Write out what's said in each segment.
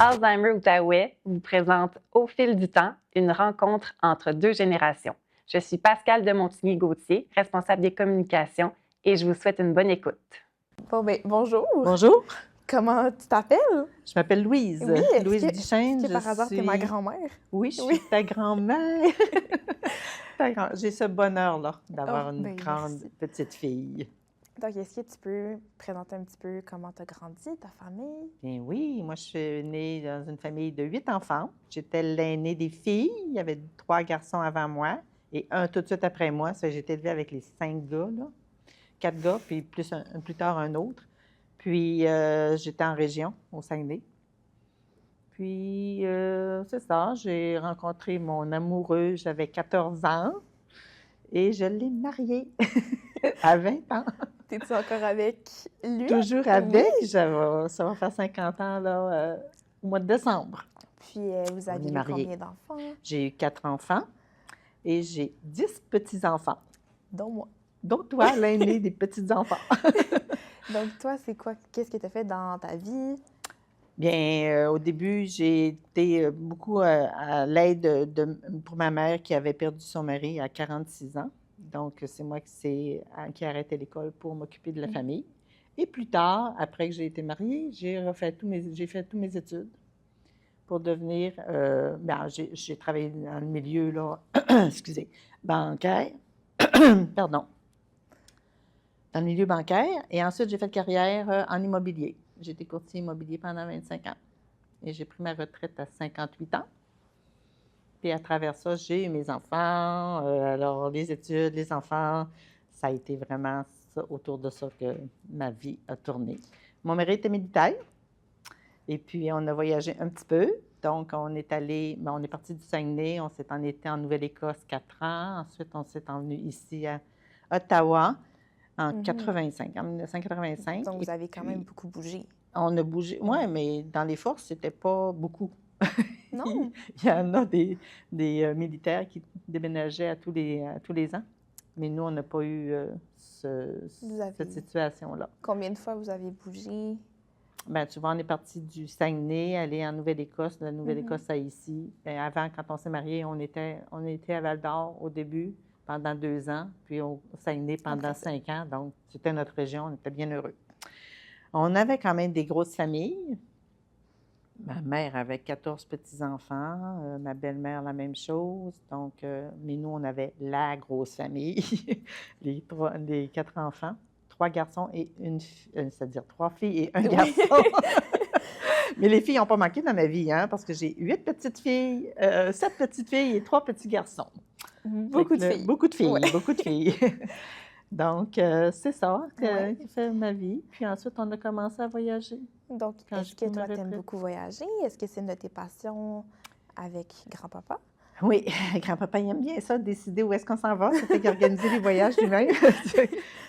Alzheimer-Outaouais vous présente Au fil du temps, une rencontre entre deux générations. Je suis Pascale de Montigny-Gauthier, responsable des communications, et je vous souhaite une bonne écoute. Bonjour. Bonjour. Comment tu t'appelles? Je m'appelle Louise. Oui, Louise Duchesne. Est-ce que par hasard, tu es ma grand-mère? Oui, je suis ta grand-mère. J'ai ce bonheur-là d'avoir une grande petite fille. Donc, est-ce que tu peux présenter un petit peu comment tu as grandi, ta famille? Bien oui, moi, je suis née dans une famille de 8 enfants. J'étais l'aînée des filles. Il y avait 3 garçons avant moi et un tout de suite après moi. J'étais élevée avec les 5 gars, là. 4 gars, puis plus tard un autre. Puis, j'étais en région, au Saguenay. Puis, c'est ça, j'ai rencontré mon amoureux, j'avais 14 ans et je l'ai marié à 20 ans. T'es-tu encore avec lui? Toujours avec. Oui. Ça va faire 50 ans, là, au mois de décembre. Puis, vous aviez combien d'enfants? J'ai eu 4 enfants et j'ai 10 petits-enfants. Dont moi. Dont toi, l'aîné des petits-enfants. Donc, toi, c'est quoi? Qu'est-ce que tu as fait dans ta vie? Bien, au début, j'ai été beaucoup à l'aide pour ma mère qui avait perdu son mari à 46 ans. Donc, c'est moi qui ai arrêté l'école pour m'occuper de la famille. Et plus tard, après que j'ai été mariée, j'ai fait tous mes études pour devenir... j'ai travaillé dans le milieu, là, excusez, bancaire. Pardon. Dans le milieu bancaire. Et ensuite, j'ai fait carrière en immobilier. J'ai été courtier immobilier pendant 25 ans. Et j'ai pris ma retraite à 58 ans. Puis à travers ça, j'ai eu mes enfants. Alors, les études, les enfants, ça a été vraiment ça, autour de ça que ma vie a tourné. Mon mari était militaire. Et puis, on a voyagé un petit peu. Donc, on est parti du Saguenay. On s'est en été en Nouvelle-Écosse 4 ans. Ensuite, on s'est envenu ici à Ottawa. En 1985. Donc, vous avez quand même beaucoup bougé. On a bougé, oui, mais dans les forces, c'était pas beaucoup. Non. Il y en a des militaires qui déménageaient à tous les ans. Mais nous, on n'a pas eu cette situation-là. Combien de fois vous avez bougé? Bien, souvent, on est parti du Saguenay, aller en Nouvelle-Écosse, de la Nouvelle-Écosse à ici. Bien, avant, quand on s'est mariés, on était à Val-d'Or au début, pendant 2 ans, puis au Saguenay pendant 5 ans. Donc, c'était notre région, on était bien heureux. On avait quand même des grosses familles. Ma mère avait 14 petits-enfants, ma belle-mère la même chose. Donc, mais nous, on avait la grosse famille, les 4 enfants, 3 garçons et c'est-à-dire 3 filles et un garçon. Mais les filles n'ont pas manqué dans ma vie, hein, parce que j'ai 8 petites filles, 7 petites filles et 3 petits garçons. Beaucoup de filles. Beaucoup de filles, Ouais. beaucoup de filles. Donc, c'est ça qui fait ma vie. Puis ensuite, on a commencé à voyager. Donc, est-ce que toi, tu aimes beaucoup voyager? Est-ce que c'est une de tes passions avec grand-papa? Oui, grand-papa, il aime bien ça, décider où est-ce qu'on s'en va. C'est qu'il organise les voyages lui-même.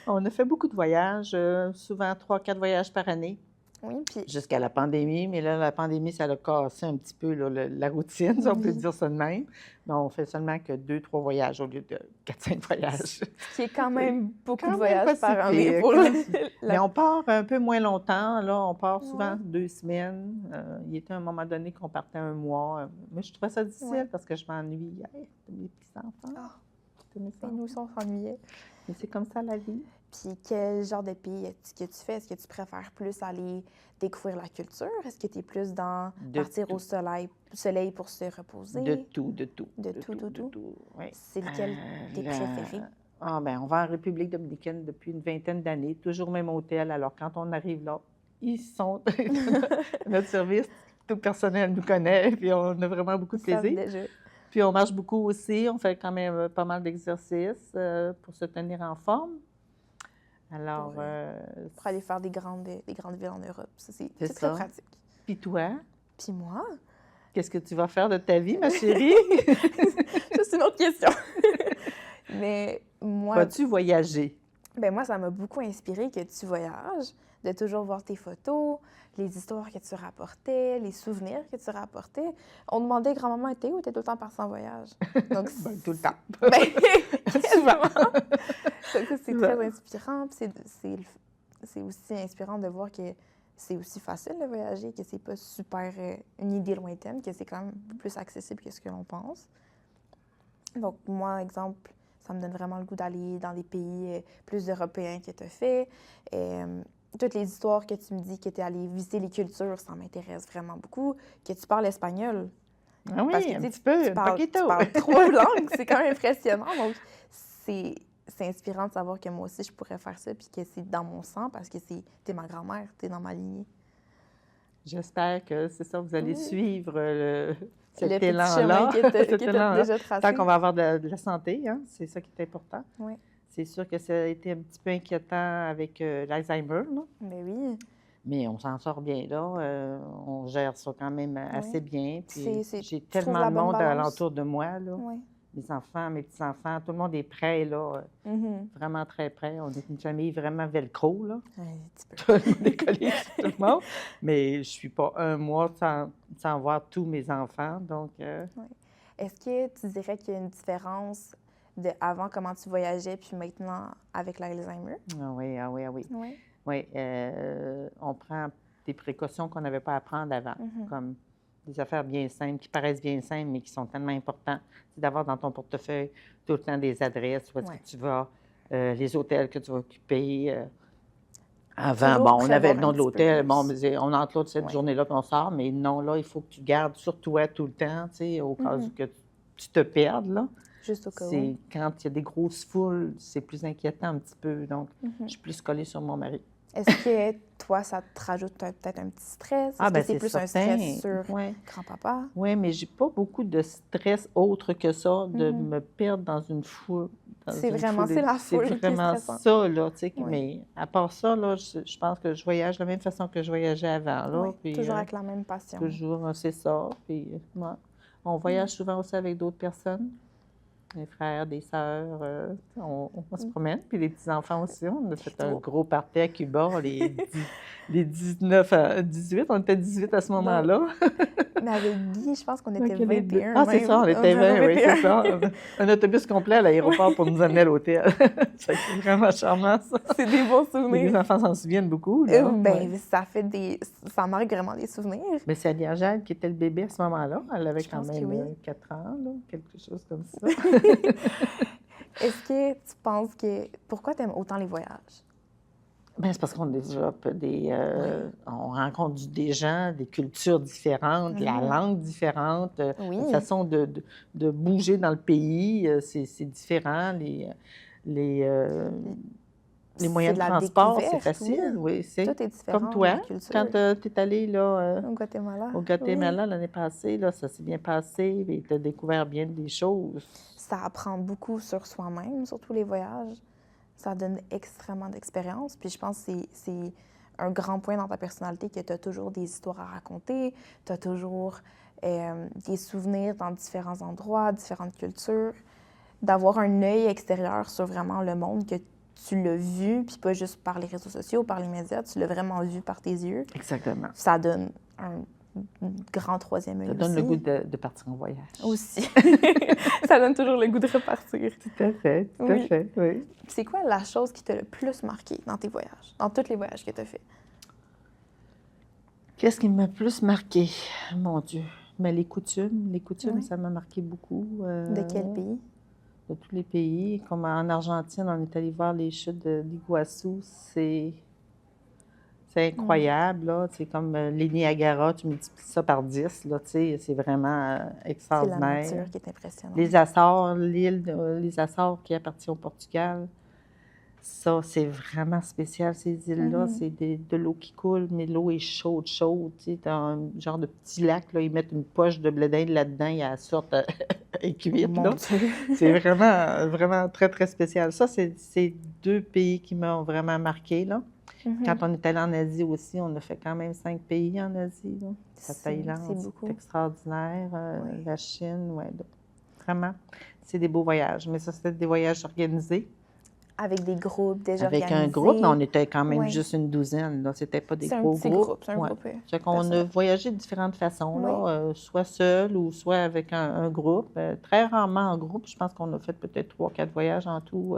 On a fait beaucoup de voyages, souvent 3-4 voyages par année. Oui, puis... Jusqu'à la pandémie, mais là, la pandémie, ça a cassé un petit peu là, la routine, si on peut dire ça de même. Mais on fait seulement que 2-3 voyages au lieu de 4-5 voyages. Ce qui est quand même beaucoup de voyages par année. Mais on part un peu moins longtemps. Là, on part souvent 2 semaines. Il était un moment donné qu'on partait 1 mois. Moi, je trouvais ça difficile parce que je m'ennuyais de mes petits-enfants. Nous, on s'ennuyait. Mais c'est comme ça, la vie. Puis quel genre de pays est-ce que tu fais? Est-ce que tu préfères plus aller découvrir la culture? Est-ce que tu es plus dans partir au soleil pour se reposer? De tout. De tout? Oui. C'est lequel tes préférés? Ah, bien, on va en République dominicaine depuis une vingtaine d'années, toujours au même hôtel. Alors, quand on arrive là, ils sont notre service, tout le personnel nous connaît, puis on a vraiment beaucoup de plaisir. Puis on marche beaucoup aussi, on fait quand même pas mal d'exercices pour se tenir en forme. Alors, pour aller faire des grandes villes en Europe. Ça, c'est très pratique. Puis toi? Puis moi? Qu'est-ce que tu vas faire de ta vie, ma chérie? Ça, c'est une autre question. Mais moi... Vas-tu voyager? Bien, moi, ça m'a beaucoup inspiré que tu voyages, de toujours voir tes photos, les histoires que tu rapportais, les souvenirs que tu rapportais. On demandait grand-maman était où? T'es tout le temps partie en voyage. Donc, tout le temps. Souvent. Donc, c'est très inspirant. Puis c'est aussi inspirant de voir que c'est aussi facile de voyager, que c'est pas super une idée lointaine, que c'est quand même plus accessible que ce que l'on pense. Donc, moi, exemple, ça me donne vraiment le goût d'aller dans des pays plus européens que tu as fait. Toutes les histoires que tu me dis que tu es allé visiter les cultures, ça m'intéresse vraiment beaucoup. Que tu parles espagnol. Ah oui, Parce que, un tu sais, petit peu, tu parles poquito. 3 langues, c'est quand même impressionnant. Donc, c'est inspirant de savoir que moi aussi, je pourrais faire ça, puis que c'est dans mon sang, parce que t'es ma grand-mère, t'es dans ma lignée. J'espère que c'est ça, vous allez Oui. suivre Le cet petit élan-là. chemin que cet t'as élan-là. déjà tracé. Tant qu'on va avoir de la santé, hein, c'est ça qui est important. Oui. C'est sûr que ça a été un petit peu inquiétant avec l'Alzheimer, là. Mais oui. Mais on s'en sort bien là. On gère ça quand même assez bien. Puis j'ai tu trouves tellement la de bonne monde balance? alentour de moi, là. Oui. Mes enfants, mes petits-enfants, tout le monde est prêt, là. Vraiment très prêt. On est une famille vraiment velcro, là. Un petit peu. Tout le monde est collé sur tout le monde. Mais je ne suis pas un mois sans voir tous mes enfants, donc... Oui. Est-ce que tu dirais qu'il y a une différence de avant comment tu voyageais, puis maintenant avec l'Alzheimer? Ah oui, ah oui, ah oui. Oui. Oui, on prend des précautions qu'on n'avait pas à prendre avant, comme des affaires bien simples, qui paraissent bien simples, mais qui sont tellement importantes. C'est d'avoir dans ton portefeuille tout le temps des adresses, où est-ce que tu vas, les hôtels que tu vas occuper. Avant, Toujours bon, on avait le nom prévoir un de petit peu l'hôtel, bon, plus. mais on entre l'autre cette journée-là, puis on sort, mais non, là, il faut que tu gardes sur toi tout le temps, tu sais, au cas où que tu te perdes, là. Juste au cas où. C'est quand il y a des grosses foules, c'est plus inquiétant un petit peu, donc je suis plus collée sur mon mari. Est-ce que toi, ça te rajoute peut-être un petit stress? Est-ce que c'est plus un stress sur grand-papa? Oui, mais j'ai pas beaucoup de stress autre que ça, de me perdre dans une foule. C'est vraiment, c'est la foule qui est C'est vraiment stressante. ça, là, tu sais. Mais à part ça, là, je pense que je voyage de la même façon que je voyageais avant, là. Oui, Puis, toujours avec la même passion. toujours, c'est ça. Puis, on voyage souvent aussi avec d'autres personnes. Des frères, des sœurs, on se promène. Puis les petits-enfants aussi, on a fait un gros party à Cuba, les 19 à 18. On était 18 à ce moment-là. Mais avec Guy, je pense qu'on était 21. Ah, c'est ça, on était 20, oui, c'est ça. Un autobus complet à l'aéroport pour nous amener à l'hôtel. C'est vraiment charmant, ça. C'est des bons souvenirs. Les enfants s'en souviennent beaucoup. Là. Ça marque vraiment des souvenirs. Mais c'est Alia Jade qui était le bébé à ce moment-là. Elle avait quand même 4 ans, là, quelque chose comme ça. Est-ce que tu penses que... Pourquoi tu aimes autant les voyages? Bien, c'est parce qu'on développe on rencontre des gens, des cultures différentes, la langue différente, la façon de bouger dans le pays, c'est différent. Les moyens de transport, c'est facile. Oui, c'est tout est différent. Comme toi, quand tu es allé là, au Guatemala l'année passée, là, ça s'est bien passé et tu as découvert bien des choses. Ça apprend beaucoup sur soi-même, surtout les voyages. Ça donne extrêmement d'expérience. Puis je pense que c'est un grand point dans ta personnalité que tu as toujours des histoires à raconter, tu as toujours des souvenirs dans différents endroits, différentes cultures. D'avoir un œil extérieur sur vraiment le monde, que tu l'as vu, puis pas juste par les réseaux sociaux, par les médias, tu l'as vraiment vu par tes yeux. Exactement. Ça donne un grand troisième œil. Ça donne le goût de partir en voyage. Aussi. Ça donne toujours le goût de repartir. Tout à fait, tout à fait, oui. C'est quoi la chose qui t'a le plus marqué dans tes voyages, dans tous les voyages que tu as faits? Qu'est-ce qui m'a le plus marqué? Mon Dieu. Mais les coutumes, ça m'a marqué beaucoup. De quel pays? De tous les pays. Comme en Argentine, on est allé voir les chutes d'Iguassou. C'est incroyable, là. C'est comme les Niagara, tu multiplies ça par 10, là, tu sais. C'est vraiment extraordinaire. C'est la nature qui est impressionnante. Les Açores, les Açores qui appartient au Portugal, ça, c'est vraiment spécial, ces îles-là. C'est de l'eau qui coule, mais l'eau est chaude, chaude. Tu sais, dans un genre de petit lac, là, ils mettent une poche de blé d'Inde là-dedans, il y a la sorte cuite, là. C'est vraiment, vraiment très, très spécial. Ça, c'est 2 pays qui m'ont vraiment marqué, là. Quand on est allé en Asie aussi, on a fait quand même 5 pays en Asie, là. La Thaïlande, c'est extraordinaire. La Chine, oui. Vraiment, c'est des beaux voyages. Mais ça, c'était des voyages organisés. Avec des groupes déjà organisés. Avec un groupe, mais on était quand même juste une douzaine. Là. C'était pas des gros groupes. C'est un groupe. Fait qu'on a voyagé de différentes façons, là, soit seul ou soit avec un groupe. Très rarement en groupe. Je pense qu'on a fait peut-être 3-4 voyages en tout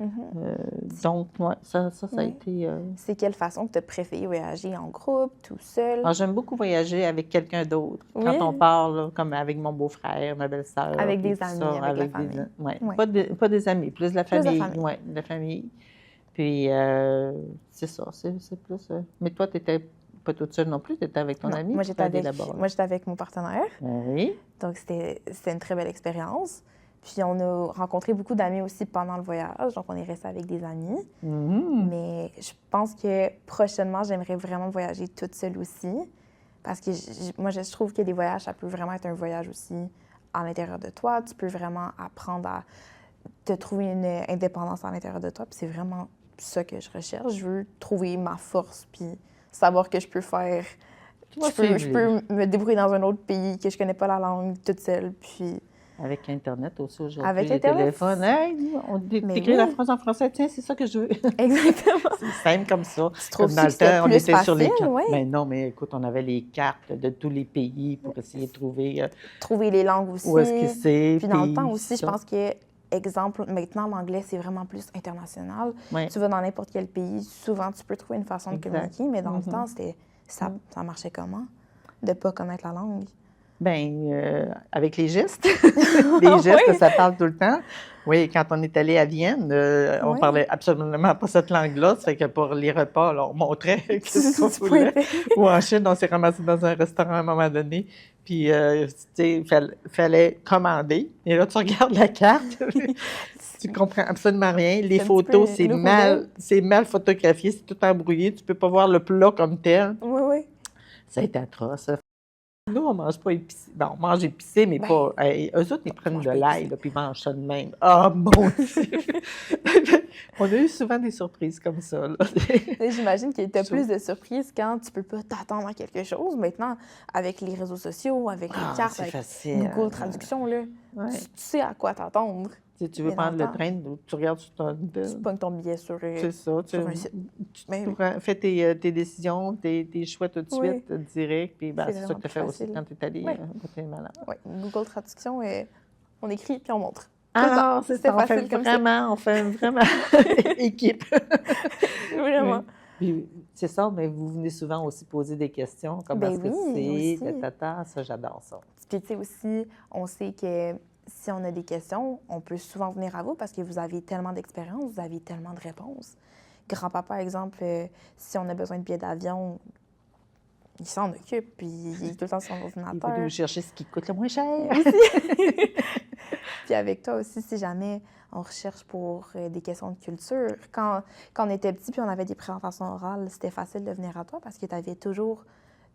Donc, ouais, ça a Oui. été... C'est quelle façon que tu as préféré voyager en groupe, tout seul? Alors, j'aime beaucoup voyager avec quelqu'un d'autre. Oui. Quand on part, là, comme avec mon beau-frère, ma belle-sœur, Avec puis des tout amis, ça, avec la famille. ouais. Ouais. Pas des amis, plus de la Plus la famille. famille. Oui, de la famille. Puis, c'est ça, c'est plus... Mais toi, tu n'étais pas toute seule non plus, tu étais avec ton Non, ami? moi, pour j'étais faire des avec, là-bas, là. moi, j'étais avec mon partenaire. Oui. Donc, c'était une très belle expérience. Puis, on a rencontré beaucoup d'amis aussi pendant le voyage. Donc, on est resté avec des amis. Mhm. Mais je pense que prochainement, j'aimerais vraiment voyager toute seule aussi. Parce que moi, je trouve que des voyages, ça peut vraiment être un voyage aussi à l'intérieur de toi. Tu peux vraiment apprendre à te trouver une indépendance à l'intérieur de toi. Puis c'est vraiment ça que je recherche. Je veux trouver ma force, puis savoir que je peux faire... Je peux me débrouiller dans un autre pays, que je connais pas la langue, toute seule, puis... Avec Internet aussi aujourd'hui, Avec les Internet. téléphones. Hey, on Mais t'écris la oui. phrase en français, tiens, c'est ça que je veux. Exactement. C'est simple comme ça. Tu Comme trouves dans que le c'était temps, on plus était sur les facile, cartes. ouais? Mais non, mais écoute, on avait les cartes de tous les pays pour essayer de trouver Trouver les langues aussi. où est-ce que c'est. Puis dans le temps aussi, je ça. pense que, exemple, maintenant, l'anglais, c'est vraiment plus international. Ouais. Tu vas dans n'importe quel pays, souvent, tu peux trouver une façon de Exact. communiquer, mais dans le Mhm. temps, ça marchait comment? De pas connaître la langue. Bien, avec les gestes. Les gestes, Oui. ça parle tout le temps. Oui, quand on est allé à Vienne, on Oui. parlait absolument pas cette langue-là. Ça fait que pour les repas, là, on montrait ce qu'on Tu voulait. pouvais- Ou en Chine, on s'est ramassé dans un restaurant à un moment donné. Puis, tu sais, fallait commander. Et là, tu regardes la carte. Tu comprends absolument rien. Les C'est un petit photos, peu c'est mal photographié. C'est tout embrouillé. Tu peux pas voir le plat comme tel. Oui, oui. Ça a été atroce. Nous, on mange pas épicé. Ben, on mange épicé, mais Ben, pas. Hey, eux autres, ils prennent mange de pas l'ail, épicé. là, puis ils mangent ça de même. Ah, mon Dieu! On a eu souvent des surprises comme ça, là. Et j'imagine que tu as Je plus de surprises quand tu peux pas t'attendre à quelque chose. Maintenant, avec les réseaux sociaux, avec les cartes, c'est avec facile. Google Traduction, là, Ouais. tu sais à quoi t'attendre. Tu veux Mais dans prendre le le temps, train, tu regardes sur ton. Tu pognes ton billet sur... C'est ça. sur un site. Ben oui. Fais tes décisions, tes choix tout de Oui. suite, direct. Puis ben, C'est c'est ça vraiment que tu as plus fait aussi facile. quand tu es allé Oui. quand tu es malade. Oui, Google Traduction, on écrit puis on montre. Tout le Alors, temps. c'est C'était ça. facile comme ça. On fait vraiment équipe. Vraiment. Puis, c'est ça, mais vous venez souvent aussi poser des questions, comment Ben est-ce que oui, c'est, aussi. ça, j'adore ça. Puis, tu sais, aussi, on sait que si on a des questions, on peut souvent venir à vous parce que vous avez tellement d'expérience, vous avez tellement de réponses. Grand-papa, par exemple, si on a besoin de billets d'avion, il s'en occupe, puis il est tout le temps sur son Il ordinateur. va nous chercher ce qui coûte le moins cher. Puis avec toi aussi, si jamais on recherche pour des questions de culture, quand on était petit puis on avait des présentations orales, c'était facile de venir à toi parce que tu avais toujours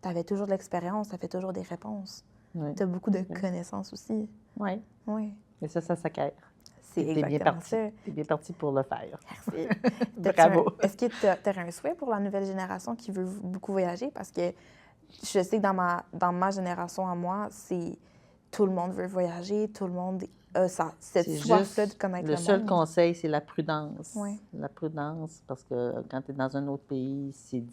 de l'expérience, tu avais toujours des réponses. Oui. Tu as beaucoup de connaissances aussi. Oui. Oui, Mais ça s'acquiert. c'est T'es bien exactement parti. ça. T'es bien parti pour le faire. Merci. Bravo. Est-ce que tu aurais un souhait pour la nouvelle génération qui veut beaucoup voyager? Parce que je sais que dans ma génération à moi, c'est tout le monde veut voyager, tout le monde a cette C'est soif-là de juste connaître le le seul monde. conseil, c'est la prudence. Oui. La prudence, parce que quand tu es dans un autre pays, c'est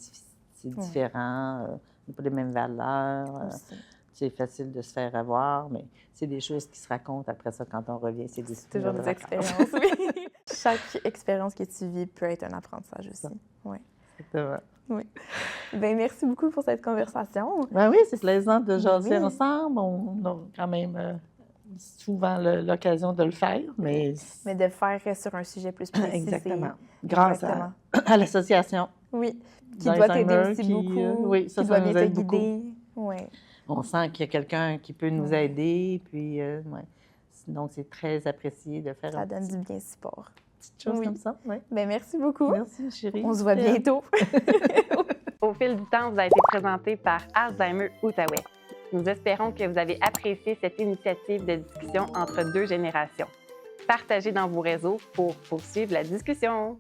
Oui. différent, il n'y a pas les mêmes valeurs. Aussi. C'est facile de se faire avoir, mais c'est des choses qui se racontent après ça quand on revient. C'est des C'est toujours souvenirs des de vacances. expériences, oui. Chaque expérience que tu vis peut être un apprentissage aussi. Oui. Exactement. Oui. Bien, merci beaucoup pour cette conversation. Ben oui, c'est plaisant de jaser Oui. ensemble. On a quand même souvent l'occasion de le faire, mais... Mais de le faire sur un sujet plus précis. Exactement. c'est- Grâce Exactement. à l'association. Oui. Qui doit t'aider d'Alzheimer aussi qui, beaucoup. oui, ça qui doit nous bien te aide beaucoup. guider. Oui. On sent qu'il y a quelqu'un qui peut nous Oui. aider, puis ouais. Donc c'est très apprécié de faire Ça une donne du bien support. petite chose Oui. comme ça. Oui. Bien, merci beaucoup. Merci, chérie. On se voit bientôt. Au fil du temps, vous a été présenté par Alzheimer Outaouais. Nous espérons que vous avez apprécié cette initiative de discussion entre deux générations. Partagez dans vos réseaux pour poursuivre la discussion.